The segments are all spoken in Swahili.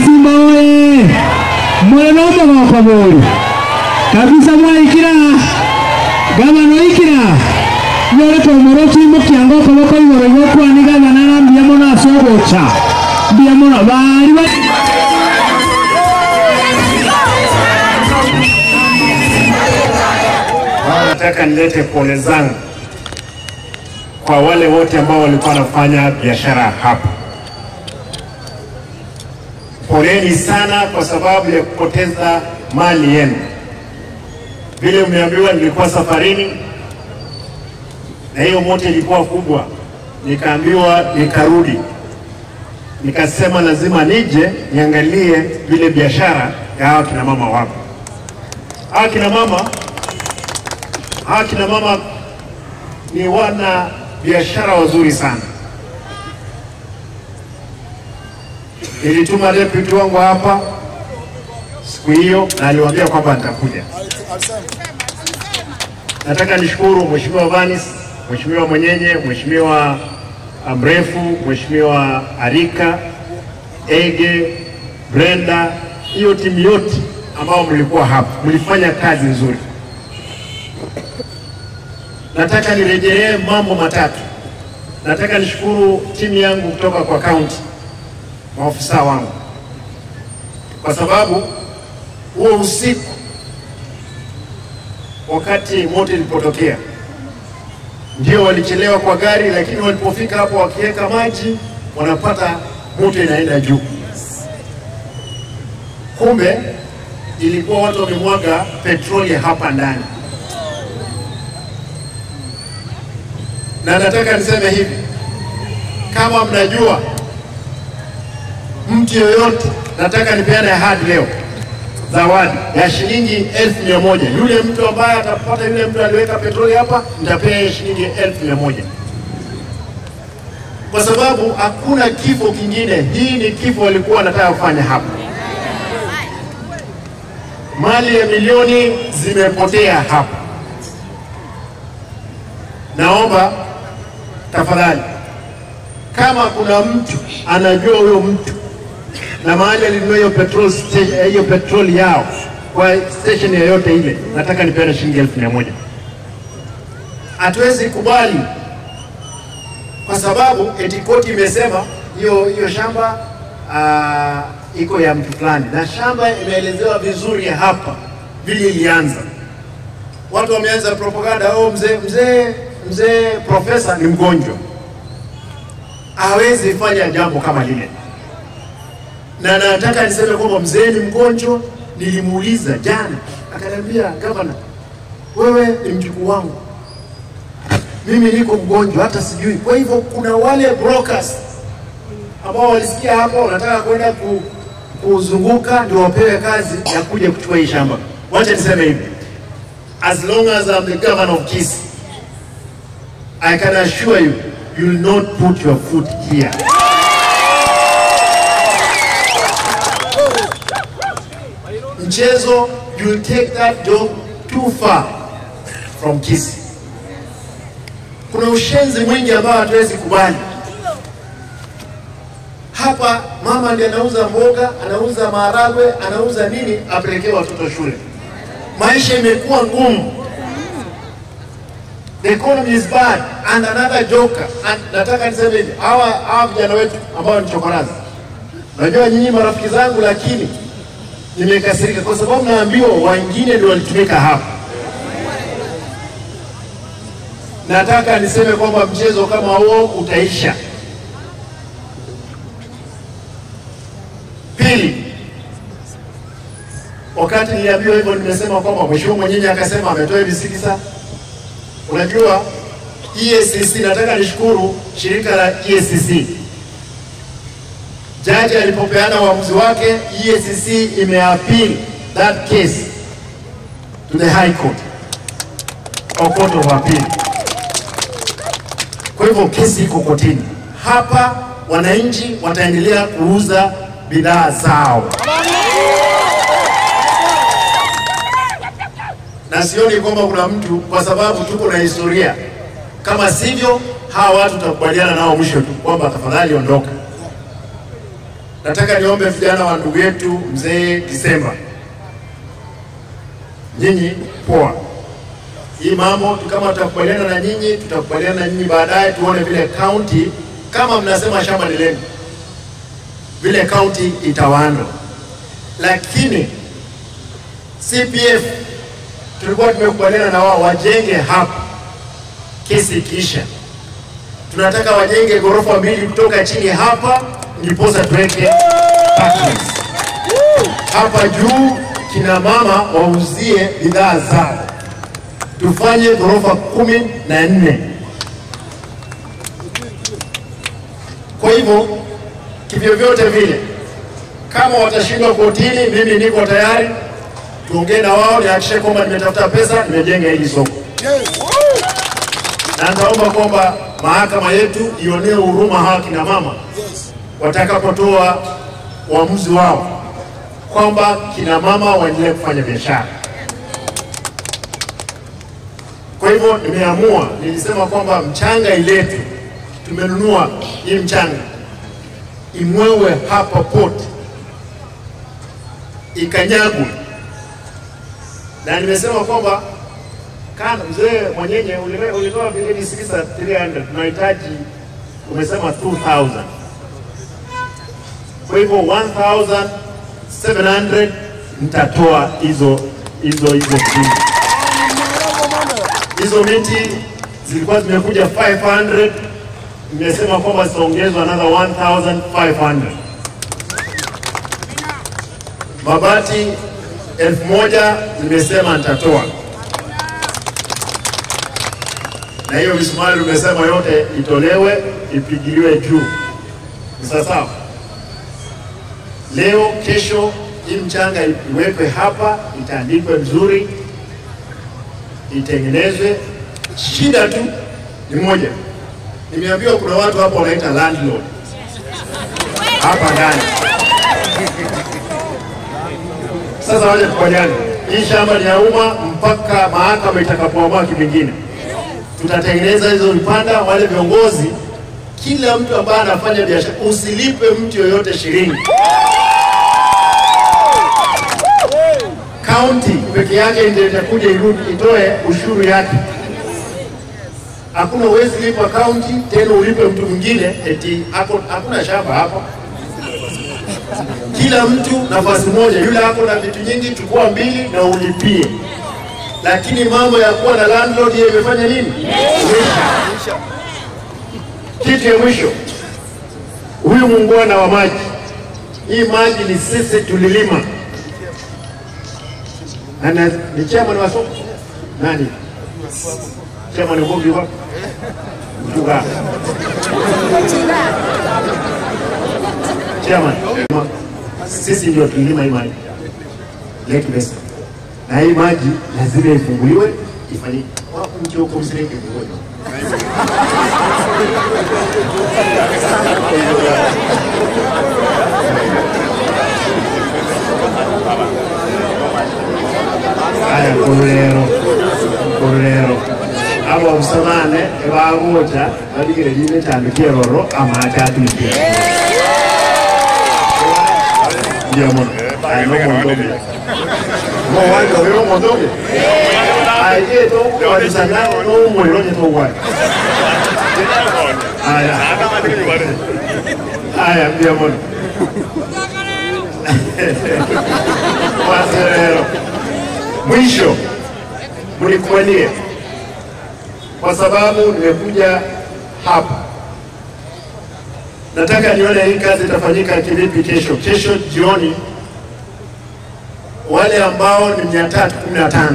Simba oye! Mwenomba mwakabuli kabisa mwaikira gavana ikira yole tomoroki mukiango kabako yoro yokwa ni gavana nambia mona sobocha bia mona bari nataka nilete pole zangu kwa wale wote ambao walikuwa wanafanya biashara hapa. Poleni sana kwa sababu ya kupoteza mali yenu. Vile umeambiwa, nilikuwa safarini na hiyo moto ilikuwa kubwa, nikaambiwa nikarudi, nikasema lazima nije niangalie vile biashara ya hao kina mama wapo. Hao kina mama ni wana biashara wazuri sana. Nilituma deputy wangu hapa siku hiyo na aliwaambia kwamba nitakuja. Nataka nishukuru Mheshimiwa Vanis, Mheshimiwa Mwenyenye, Mheshimiwa Mrefu, Mheshimiwa Arika, Ege, Brenda, hiyo timu yote ambao mlikuwa hapa. Mlifanya kazi nzuri. Nataka nirejelee mambo matatu. Nataka nishukuru timu yangu kutoka kwa county, maofisa wangu, kwa sababu huo usiku wakati moto ilipotokea ndio walichelewa kwa gari, lakini walipofika hapo wakiweka maji wanapata moto inaenda juu. Kumbe ilikuwa watu wamemwaga petroli hapa ndani. Na nataka niseme hivi, kama mnajua mtu yoyote, nataka nipeane ahadi leo, zawadi ya shilingi 1,100. Yule mtu ambaye atapata, yule mtu aliweka petroli hapa, nitapea shilingi 1,100. Kwa sababu hakuna kifo kingine. Hii ni kifo walikuwa wanataka kufanya hapa. Mali ya milioni zimepotea hapa. Naomba tafadhali, kama kuna mtu anajua huyo mtu na mahali alinunua hiyo petroli yao kwa station yoyote ile, nataka nipeane shilingi 1,100. Hatuwezi kubali kwa sababu eti koti imesema hiyo shamba iko ya mtu fulani, na shamba imeelezewa vizuri hapa vile ilianza. Watu wameanza propaganda, mzee profesa ni mgonjwa, hawezi fanya jambo kama lile. Na nataka niseme kwamba mzee ni mgonjwa. Nilimuuliza jana, akaniambia, gavana, wewe ni mjukuu wangu, mimi niko mgonjwa hata sijui. Kwa hivyo kuna wale brokers ambao walisikia hapo wanataka kwenda kuzunguka ndio wapewe kazi ya kuja kuchukua hii shamba. Wacha niseme hivi, as long as I'm the governor of Kisii, I can assure you, you will not put your foot here. Mchezo, you will take that job too far from Kisii. Kuna ushenzi mwingi ambao hatuwezi kubali. Hapa mama ndiye anauza mboga, anauza maharagwe, anauza nini, apelekee watoto shule. Maisha imekuwa ngumu. The economy is bad. And another joker, and nataka niseme hivi, hawa vijana wetu ambao ni chokorazi, najua nyinyi marafiki zangu, lakini nimekasirika kwa sababu naambiwa wengine ndio walitumika hapa. Nataka niseme kwamba mchezo kama huo utaisha. Pili, wakati niliambiwa hivyo, nimesema kwamba Mheshimiwa Mwenyenye akasema ametoa risiti. Sasa unajua EACC, nataka nishukuru shirika la EACC. Jaji alipopeana uamuzi wake, EACC imeappeal that case to the High Court or Court of Appeal. Kwa hivyo kesi iko kotini. Hapa wananchi wataendelea kuuza bidhaa zao. Na sioni kwamba kuna mtu, kwa sababu tuko na historia Kama sivyo, hawa watu tutakubaliana nao mwisho tu kwamba tafadhali ondoka. Nataka niombe vijana wa ndugu yetu mzee Disemba, nyinyi poa. Hii mambo kama tutakubaliana na nyinyi, tutakubaliana na nyinyi baadaye, tuone vile county, kama mnasema shamba ni lenu, vile county itawando. Lakini CPF tulikuwa tumekubaliana na wao wajenge hapa, kesi kisha. Tunataka wajenge ghorofa 2 kutoka chini hapa, ndiposa tuweke parking. Hapa juu kina mama wauzie bidhaa zao. Tufanye ghorofa 14. Kwa hivyo kivyo vyote vile, kama watashindwa kotini, mimi niko tayari, tuongee na wao, nihakikishe kwamba nimetafuta pesa, nimejenga hili soko. Na nitaomba kwamba mahakama yetu ionee huruma hawa kina mama watakapotoa uamuzi wao kwamba kina mama waendelee kufanya biashara. Kwa hivyo nimeamua, nilisema kwamba mchanga iletu, tumenunua hii mchanga, imwewe hapa port, ikanyagwe. Na nimesema kwamba kana mzee mwenyenye ulitoa bilioni 6,300, tunahitaji umesema 2,000. Kwa hivyo 1,700 nitatoa hizo miti zilikuwa zimekuja 500, nimesema kwamba zitaongezwa another 1,500. Mabati 1,000 nimesema nitatoa. Na hiyo misumari nimesema yote itolewe, ipigiliwe juu. Sasa leo kesho hii mchanga iwekwe hapa, itandikwe vizuri, itengenezwe. Shida tu ni moja. Nimeambiwa kuna watu hapo wanaita landlord hapa ndani. Sasa waje tukubaliane, hii shamba ni ya umma mpaka mahakama itakapoamua kingine. Tutatengeneza hizo vipanda, wale viongozi, kila mtu ambaye anafanya biashara, usilipe mtu yoyote shilingi. County peke yake ndio itakuja itoe ushuru yake. Hakuna uwezi lipa county tena ulipe mtu mwingine eti hakuna shamba hapa. Kila mtu nafasi moja, yule hako na vitu nyingi chukua 2 na ulipie. Lakini mambo ya kuwa na landlord yeye imefanya nini? Kitu ya mwisho, huyu muungwana wa maji, hii maji ni sisi tulilima. Na ni chairman wa soko nani? Chairman wa bogi wa Mtuga. Chairman, sisi ndio tulilima hii maji Lake Basin. Na hii maji lazima ifunguliwe, ifanyike. Wapo mtu huko msireke mmoja. Aya korero. Abo msamane ebagocha badigere dine cyane keroro amata tulipe. Ndiamo. Ayo ngodobe. Mwanzo wero ngodobe. Aye to kwa disana no mwero ni to wa. Aya ndiamo. Wasero. Mwisho mlikubalie, kwa sababu nimekuja hapa. Nataka nione hii kazi itafanyika kivipi kesho. Kesho jioni wale ambao ni 315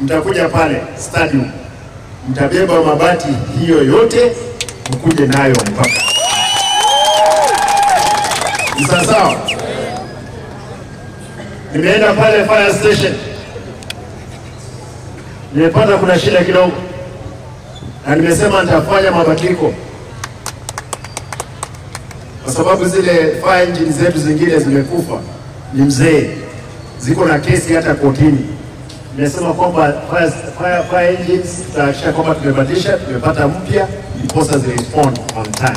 mtakuja pale stadium, mtabeba mabati hiyo yote mkuje nayo mpaka. Sawa. Nimeenda pale fire station, nimepata kuna shida kidogo, na nimesema nitafanya mabadiliko kwa sababu zile fire engine zetu zingine zimekufa, ni mzee, ziko na kesi hata kotini. nimesema kwamba fire engines tutahakikisha kwamba tumebadilisha, tumepata mpya, ndiposa zi respond on time.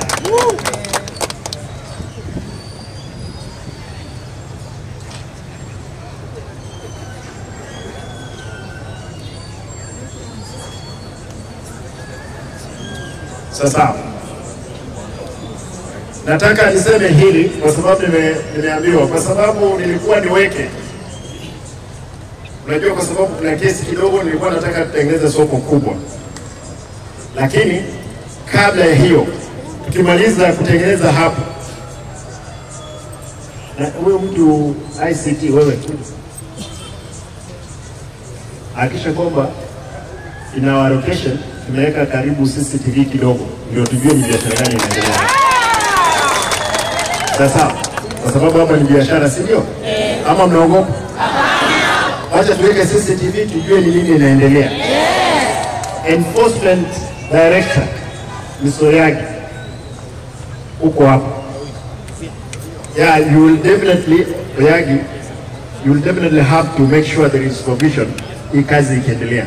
Sasa nataka niseme hili kwa sababu nimeambiwa, kwa sababu nilikuwa niweke, unajua, kwa sababu kuna kesi kidogo, nilikuwa nataka tutengeneze soko kubwa, lakini kabla ya hiyo, tukimaliza kutengeneza hapo, na huyo mtu ICT, wewe hakikisha kwamba in our location tumeweka karibu CCTV kidogo, ndio tujue ni biashara gani inaendelea. Sasa kwa sababu hapa ni biashara, si ndio? Ama mnaogopa? Wacha tuweke CCTV tujue ni nini inaendelea. Enforcement Director Misoyagi uko hapa. Yeah, you will definitely, Oyagi, you will definitely have to make sure there is provision hii kazi ikiendelea.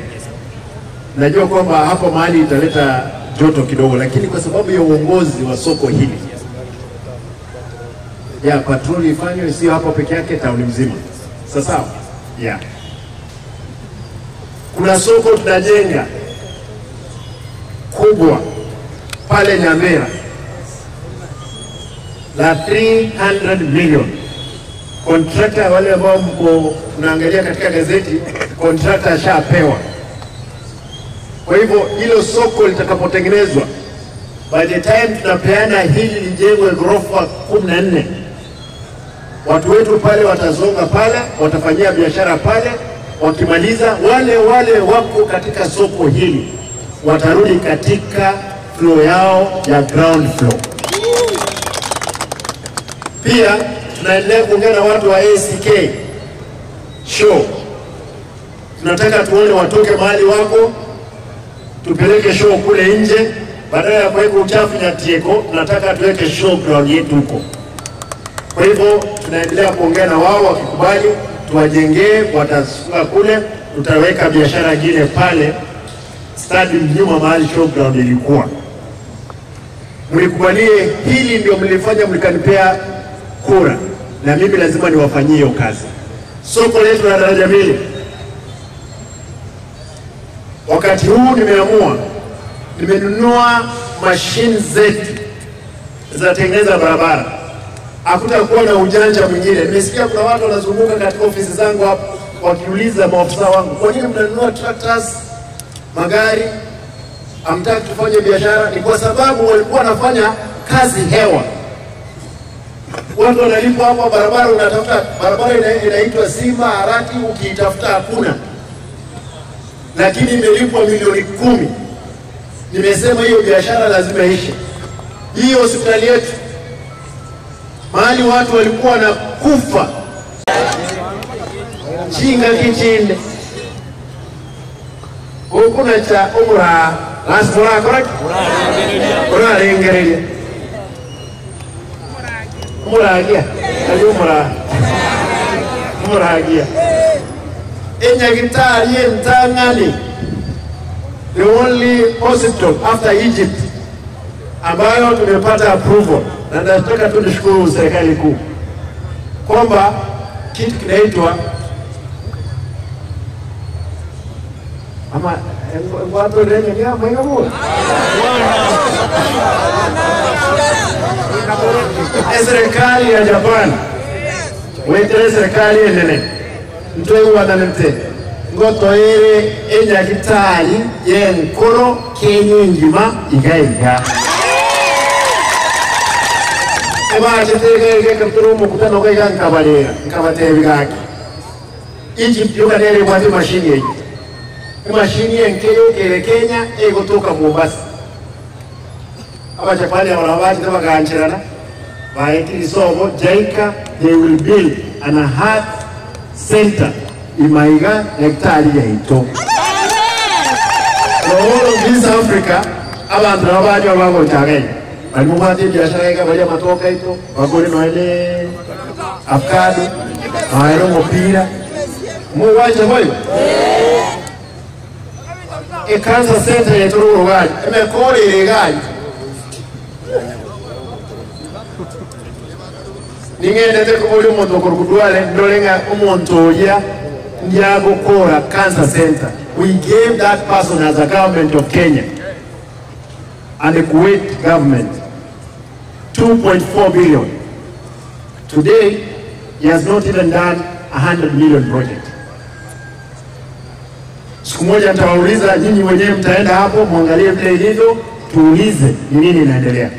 Najua kwamba hapo mahali italeta joto kidogo, lakini kwa sababu ya uongozi wa soko hili, ya patroli ifanywe, sio hapo peke yake, tauni mzima. Sasa ya kuna soko tunajenga kubwa pale Nyamera la 300 million. Contractor, wale ambao mnaangalia katika gazeti, contractor ashapewa. Kwa hivyo hilo soko litakapotengenezwa, by the time tunapeana hili lijengwe ghorofa 14, watu wetu pale watazonga pale, watafanyia biashara pale. Wakimaliza, wale wako katika soko hili watarudi katika floor yao ya ground floor. Pia tunaendelea kuongea na watu wa ACK show. Tunataka tuone watoke mahali wako, tupeleke show kule nje, badala ya kuweka uchafu Nyatieko, tunataka tuweke show ground yetu huko. Kwa hivyo tunaendelea kuongea na wao, wakikubali tuwajengee, watasuka kule, tutaweka biashara nyingine pale stadium nyuma mahali show ground ilikuwa. Mlikubalie hili, ndio mlifanya, mlikanipea kura, na mimi lazima niwafanyie hiyo kazi. Soko letu la daraja mbili, wakati huu nimenunua mashine zetu za tengeneza barabara. Hakutakuwa na ujanja mwingine. Nimesikia kuna watu wanazunguka katika ofisi zangu hapa wakiuliza maofisa wangu, kwa nini mnanunua tractors, magari, hamtaki tufanye biashara? Ni kwa sababu walikuwa wanafanya kazi hewa. Watu wanalipwa hapa, barabara unatafuta, barabara inaitwa Simba Arati, ukiitafuta hakuna, lakini imelipwa milioni 10. Nimesema hiyo biashara lazima ishe. Hiyo hospitali yetu, mahali watu walikuwa na kufa chinga kichinde, ukuna cha umra lasmura correct kuna lengerelia muragia muragia enyagitari entangani, the only hospital after Egypt ambayo tumepata approval. Na nataka tu nishukuru serikali kuu kwamba kitu kinaitwa ama watu wengi hapa hiyo serikali ya Japan, wewe serikali endele mtoi wadanete ngoto ere enya kitali yenkoro kenye njima igaiga eba chetege kapturu mukutano kaiga nkabalera nkabatebiga Egypt yokanere kwati mashini yeyi mashini yenkeyo kere Kenya egotoka Mombasa. Aba Japan ababaji tabagancherana baiti sobo jaika, they will build an heart center imaiga hektari ya ito. All of this Africa, abantu ababaji wabango chageni alimubati biashara yake bali matoka ito bagore noele avocado aero mopira Muwaje hoyo? E cancer center yeturu gani? Emekore ile gani? Ningende ko oli umuntu okudwale ndolenga umuntu ya ndiago kora cancer center. We gave that person as a government of Kenya and the Kuwait government 2.4 billion. Today, he has not even done 100 million project. Siku moja nitawauliza nyinyi wenyewe, mtaenda hapo muangalie vile ilivyo, tuulize ni nini inaendelea.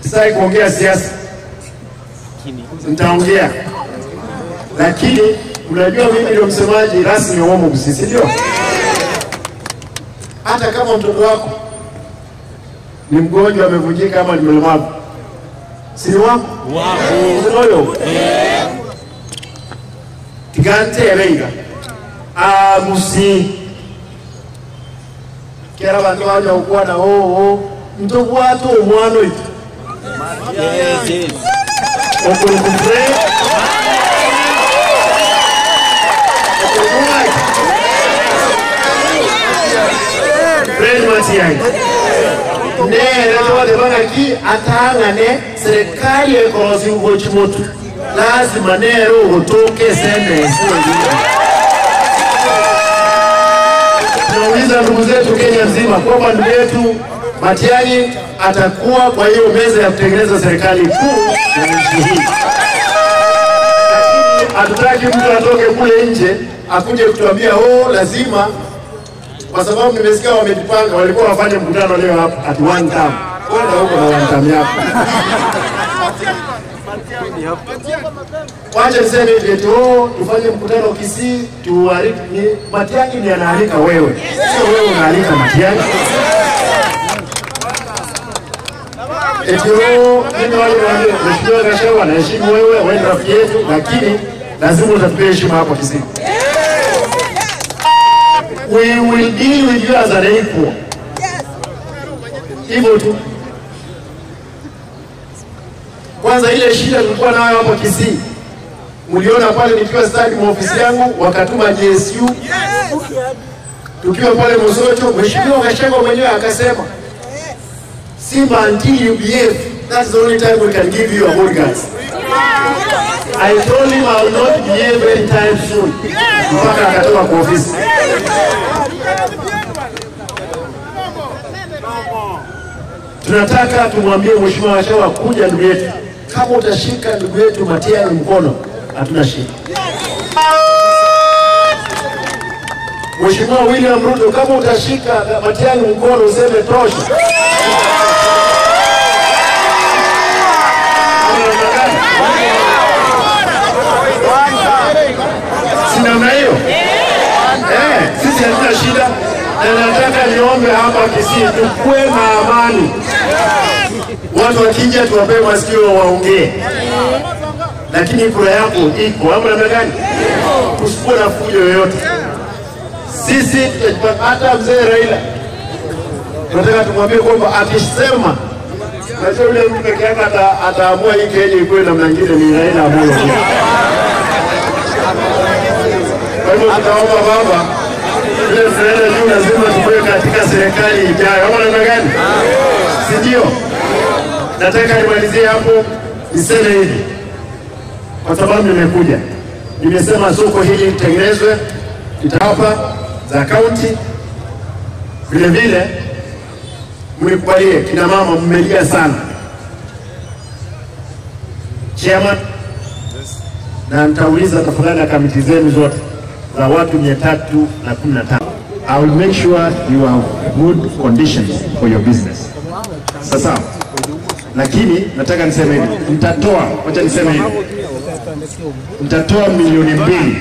Sasa kuongea siasa nitaongea, lakini unajua mimi ndio msemaji rasmi wa Markiti, si ndio? Hata kama mtoto wako ni mgonjwa amevunjika ama ni mlemavu, si wako wako tigante erenga musi kera bantu baje okwana mtoto wato omwana oyo okulukumbre ki atangane serikali ekorosi ugochimotu lazima nero utoke sene. Tunauliza ndugu zetu Kenya nzima kwamba ndugu yetu Matiang'i atakuwa kwa hiyo meza ya kutengeneza serikali kuu ya nchi hii. Hatutaki mtu atoke kule nje akuje kutuambia lazima, kwa sababu nimesikia wamejipanga, walikuwa wafanye mkutano leo hapa at one time. Kwenda huko na one time yako. Wacha niseme hivi tufanye mkutano Kisii, tuariki Matiang'i ni anaalika wewe. Sio wewe unaalika Matiang'i. Mimi wale mheshimiwa Gashawa naheshimu wewe ni rafiki yetu, lakini lazima utatupe heshima hapo Kisii. We will deal with you as an equal. Hivyo tu. Kwanza ile shida tulikuwa nayo hapo Kisii, mliona pale nikiwa stadi ofisi yangu wakatuma JSU. Tukiwa pale Mosocho, mheshimiwa Gashawa mwenyewe akasema, Simba, until you behave, that's the only time we can give you a bodyguard. I told him I will not behave anytime soon. Mpaka akatoka kwa ofisi. Tunataka tumwambie mheshimiwa Gashawa kuja ndugu yetu. Kama utashika ndugu yetu Matiang'i mkono, hatuna shida. Mheshimiwa William Ruto, kama utashika Matiang'i mkono useme tosha. Sina hiyo. Sisi hatuna shida. Na nataka niombe hapa Kisii tukue na amani. Watu wakija tuwape masikio waongee. Lakini kura yako iko hapo namna gani? Usikuwe na fujo yoyote. Sisi hata mzee Raila tunataka tumwambie kwamba akisema na yule mtu peke yake ataamua hii Kenya ikuwe namna nyingine, ni Raila ambaye. Kwa hivyo tutaomba baba ile serikali juu lazima tuwe katika serikali ijayo. Hapo namna gani? Si ndio? Nataka nimalizie hapo niseme hivi. Kwa sababu nimekuja. Nimesema soko hili litengenezwe hapa za county. Vile vile mnikubalie kina mama mmelia sana. Chairman, na nitauliza tafadhali kamati zenu zote za watu 315. I will make sure you have good conditions for your business. Sasa, lakini nataka niseme hivi, wacha niseme hivi. Nitatoa milioni 2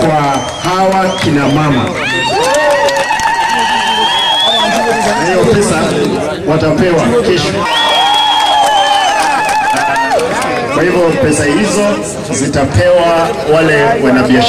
kwa hawa kina mama. Hiyo pesa watapewa kesho. Kwa hivyo pesa hizo zitapewa wale wanabiashara.